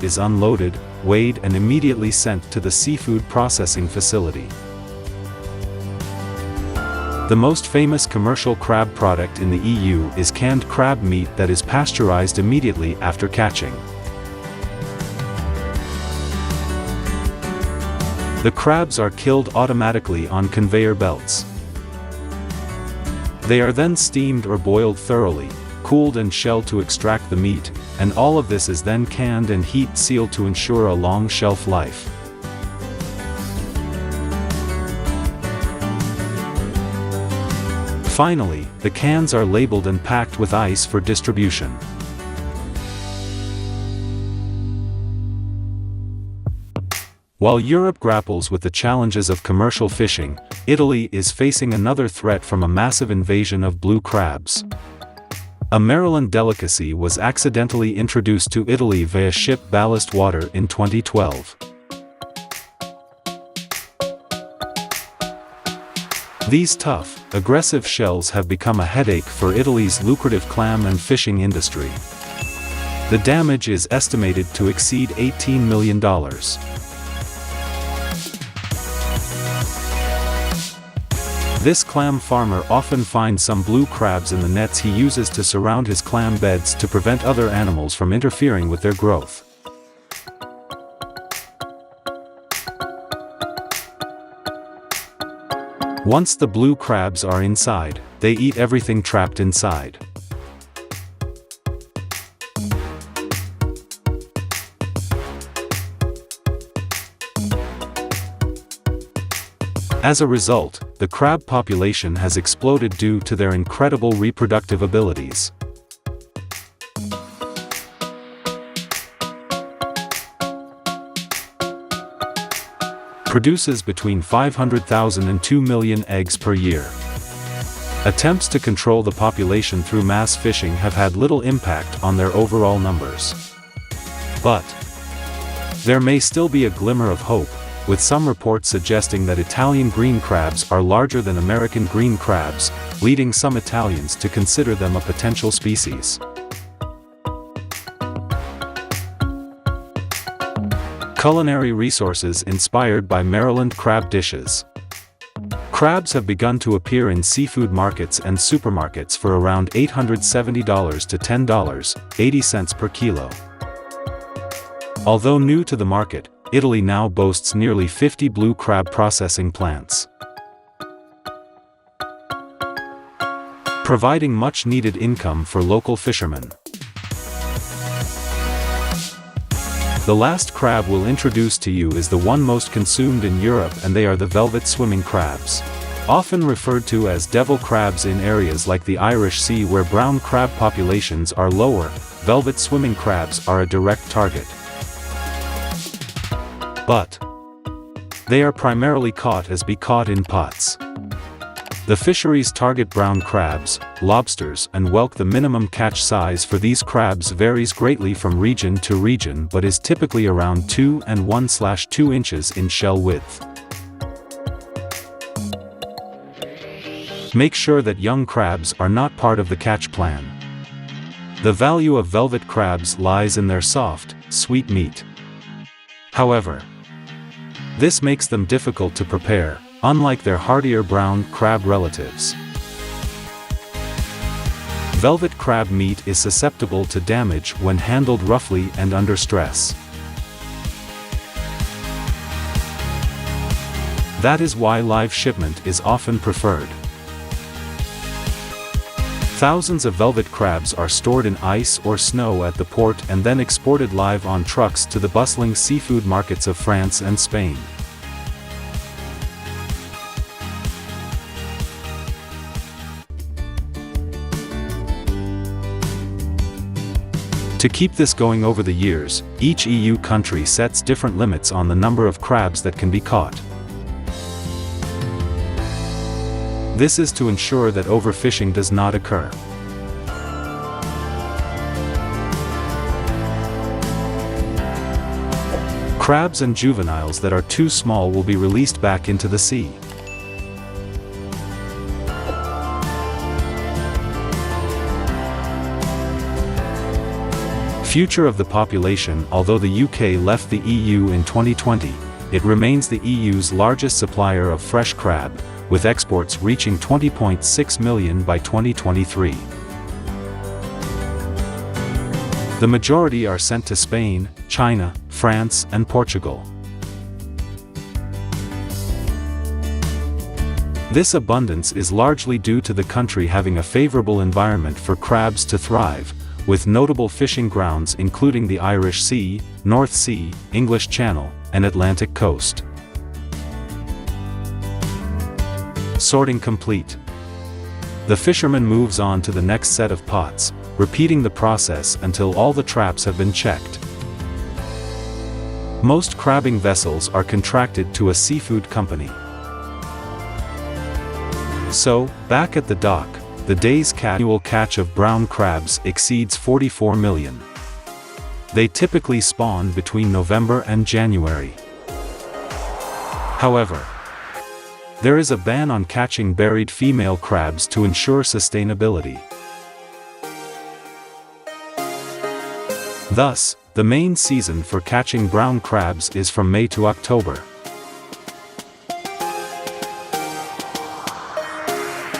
is unloaded, weighed and immediately sent to the seafood processing facility. The most famous commercial crab product in the EU is canned crab meat that is pasteurized immediately after catching. The crabs are killed automatically on conveyor belts. They are then steamed or boiled thoroughly, cooled and shelled to extract the meat, and all of this is then canned and heat sealed to ensure a long shelf life. Finally, the cans are labeled and packed with ice for distribution. While Europe grapples with the challenges of commercial fishing, Italy is facing another threat from a massive invasion of blue crabs. A Maryland delicacy was accidentally introduced to Italy via ship ballast water in 2012. These tough, aggressive shells have become a headache for Italy's lucrative clam and fishing industry. The damage is estimated to exceed $18 million. This clam farmer often finds some blue crabs in the nets he uses to surround his clam beds to prevent other animals from interfering with their growth. Once the blue crabs are inside, they eat everything trapped inside. As a result, the crab population has exploded due to their incredible reproductive abilities. Produces between 500,000 and 2 million eggs per year. Attempts to control the population through mass fishing have had little impact on their overall numbers. But there may still be a glimmer of hope, with some reports suggesting that Italian green crabs are larger than American green crabs, leading some Italians to consider them a potential species. Culinary resources inspired by Maryland crab dishes. Crabs have begun to appear in seafood markets and supermarkets for around $870 to $10.80 per kilo. Although new to the market, Italy now boasts nearly 50 blue crab processing plants, providing much-needed income for local fishermen. The last crab we'll introduce to you is the one most consumed in Europe, and they are the velvet swimming crabs. Often referred to as devil crabs in areas like the Irish Sea where brown crab populations are lower, velvet swimming crabs are a direct target. But they are primarily caught in pots. The fisheries target brown crabs, lobsters and whelk. The minimum catch size for these crabs varies greatly from region to region but is typically around 2 and 1/2 inches in shell width. Make sure that young crabs are not part of the catch plan. The value of velvet crabs lies in their soft, sweet meat. However, this makes them difficult to prepare, unlike their hardier brown crab relatives. Velvet crab meat is susceptible to damage when handled roughly and under stress. That is why live shipment is often preferred. Thousands of velvet crabs are stored in ice or snow at the port and then exported live on trucks to the bustling seafood markets of France and Spain. To keep this going over the years, each EU country sets different limits on the number of crabs that can be caught. This is to ensure that overfishing does not occur. Crabs and juveniles that are too small will be released back into the sea. future of the population. Although the UK left the EU in 2020, it remains the EU's largest supplier of fresh crab, with exports reaching 20.6 million by 2023. The majority are sent to Spain, China, France, and Portugal. This abundance is largely due to the country having a favorable environment for crabs to thrive, with notable fishing grounds including the Irish Sea, North Sea, English Channel, and Atlantic coast. Sorting complete. The fisherman moves on to the next set of pots, repeating the process until all the traps have been checked. Most crabbing vessels are contracted to a seafood company. So, back at the dock, the day's annual catch of brown crabs exceeds 44 million. They typically spawn between November and January. However, there is a ban on catching buried female crabs to ensure sustainability. Thus, the main season for catching brown crabs is from May to October.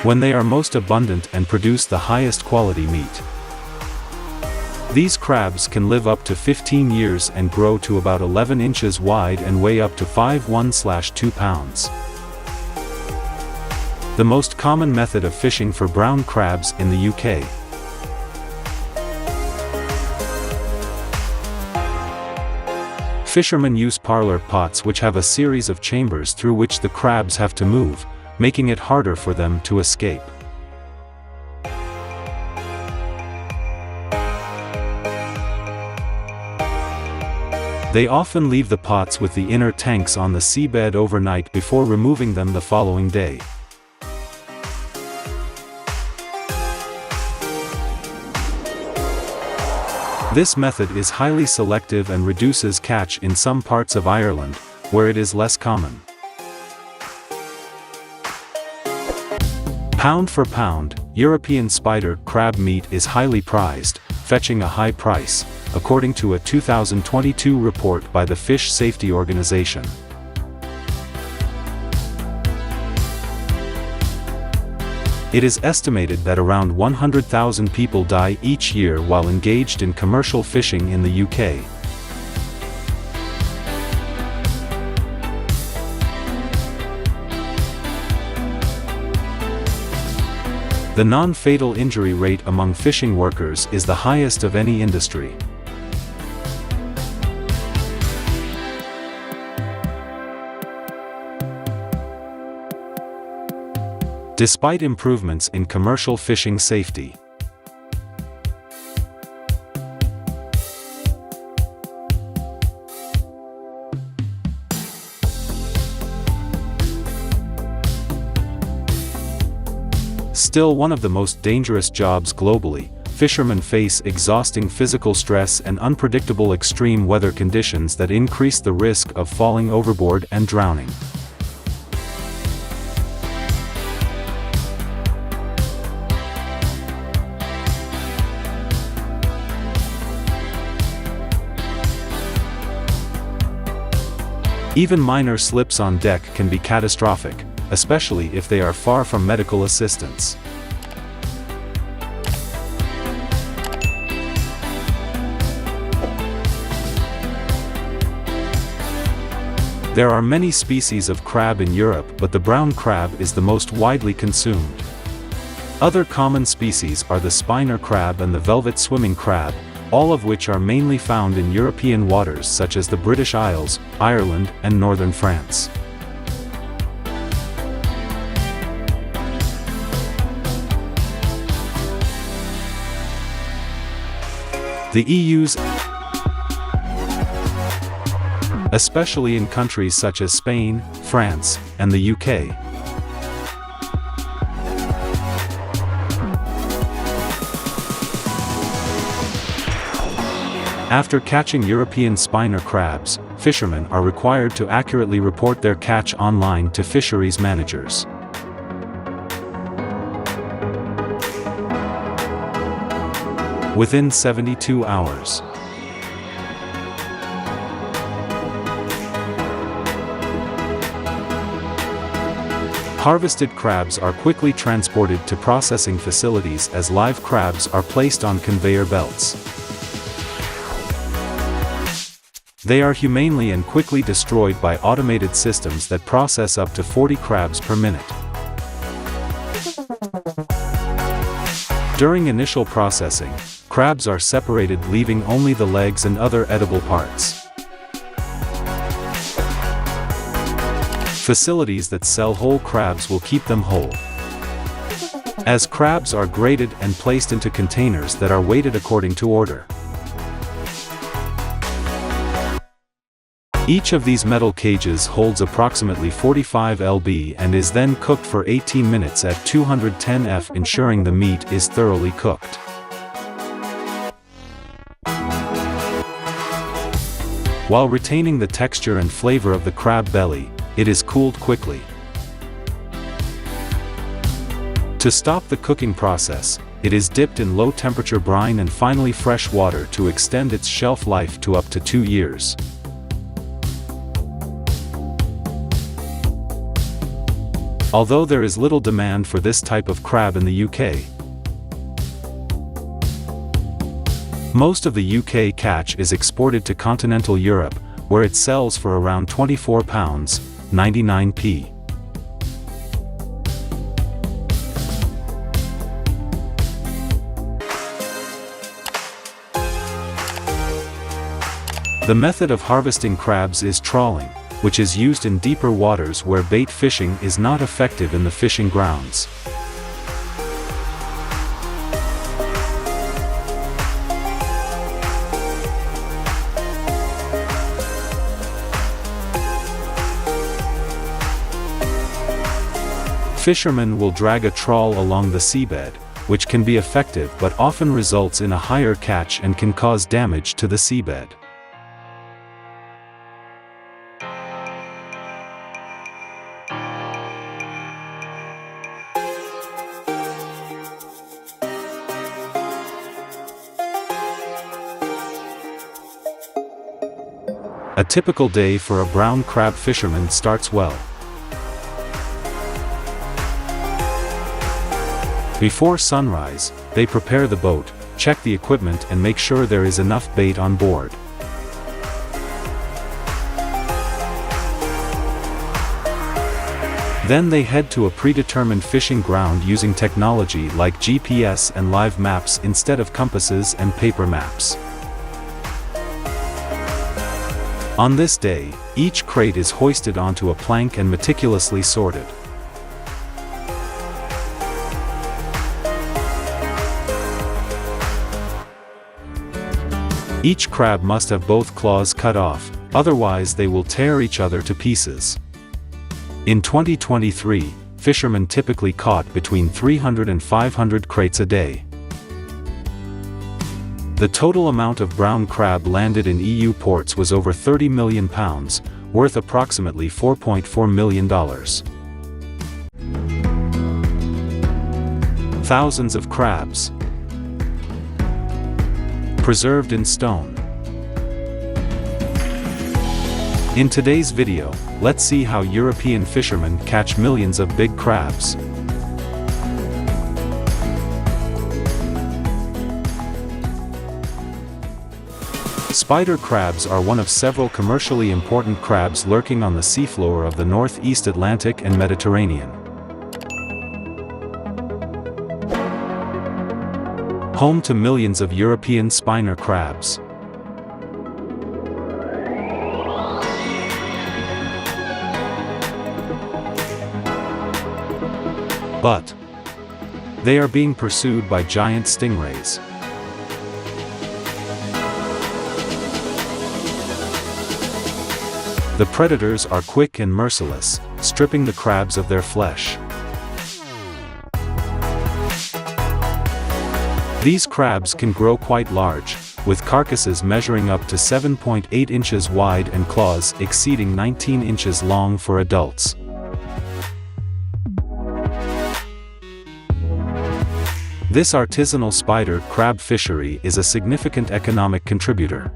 When they are most abundant and produce the highest quality meat. These crabs can live up to 15 years and grow to about 11 inches wide and weigh up to 5.1/2 pounds. The most common method of fishing for brown crabs in the UK. Fishermen use parlour pots which have a series of chambers through which the crabs have to move, making it harder for them to escape. They often leave the pots with the inner tanks on the seabed overnight before removing them the following day. This method is highly selective and reduces catch in some parts of Ireland, where it is less common. Pound for pound, European spider crab meat is highly prized, fetching a high price, according to a 2022 report by the Fish Safety Organization. It is estimated that around 100,000 people die each year while engaged in commercial fishing in the UK. The non-fatal injury rate among fishing workers is the highest of any industry. Despite improvements in commercial fishing safety, still one of the most dangerous jobs globally, fishermen face exhausting physical stress and unpredictable extreme weather conditions that increase the risk of falling overboard and drowning. Even minor slips on deck can be catastrophic, especially if they are far from medical assistance. There are many species of crab in Europe, but the brown crab is the most widely consumed. Other common species are the spiner crab and the velvet swimming crab, all of which are mainly found in European waters such as the British Isles, Ireland, and northern France. The EU's, especially in countries such as Spain, France, and the UK. After catching European spiner crabs, fishermen are required to accurately report their catch online to fisheries managers. Within 72 hours. Harvested crabs are quickly transported to processing facilities as live crabs are placed on conveyor belts. They are humanely and quickly destroyed by automated systems that process up to 40 crabs per minute. During initial processing, crabs are separated, leaving only the legs and other edible parts. Facilities that sell whole crabs will keep them whole. As crabs are graded and placed into containers that are weighted according to order. Each of these metal cages holds approximately 45 lb and is then cooked for 18 minutes at 210 F, ensuring the meat is thoroughly cooked. While retaining the texture and flavor of the crab belly, it is cooled quickly. To stop the cooking process, it is dipped in low-temperature brine and finally fresh water to extend its shelf life to up to 2 years. Although there is little demand for this type of crab in the UK, most of the UK catch is exported to continental Europe, where it sells for around £24.99. The method of harvesting crabs is trawling, which is used in deeper waters where bait fishing is not effective in the fishing grounds. Fishermen will drag a trawl along the seabed, which can be effective but often results in a higher catch and can cause damage to the seabed. A typical day for a brown crab fisherman starts well. Before sunrise, they prepare the boat, check the equipment and make sure there is enough bait on board. Then they head to a predetermined fishing ground using technology like GPS and live maps instead of compasses and paper maps. On this day, each crate is hoisted onto a plank and meticulously sorted. Each crab must have both claws cut off, otherwise they will tear each other to pieces. In 2023, fishermen typically caught between 300 and 500 crates a day. The total amount of brown crab landed in EU ports was over £30 million, worth approximately $4.4 million. Thousands of crabs preserved in stone. In today's video, let's see how European fishermen catch millions of big crabs. Spider crabs are one of several commercially important crabs lurking on the seafloor of the Northeast Atlantic and Mediterranean. Home to millions of European spiner crabs. But they are being pursued by giant stingrays. The predators are quick and merciless, stripping the crabs of their flesh. These crabs can grow quite large, with carcasses measuring up to 7.8 inches wide and claws exceeding 19 inches long for adults. This artisanal spider crab fishery is a significant economic contributor.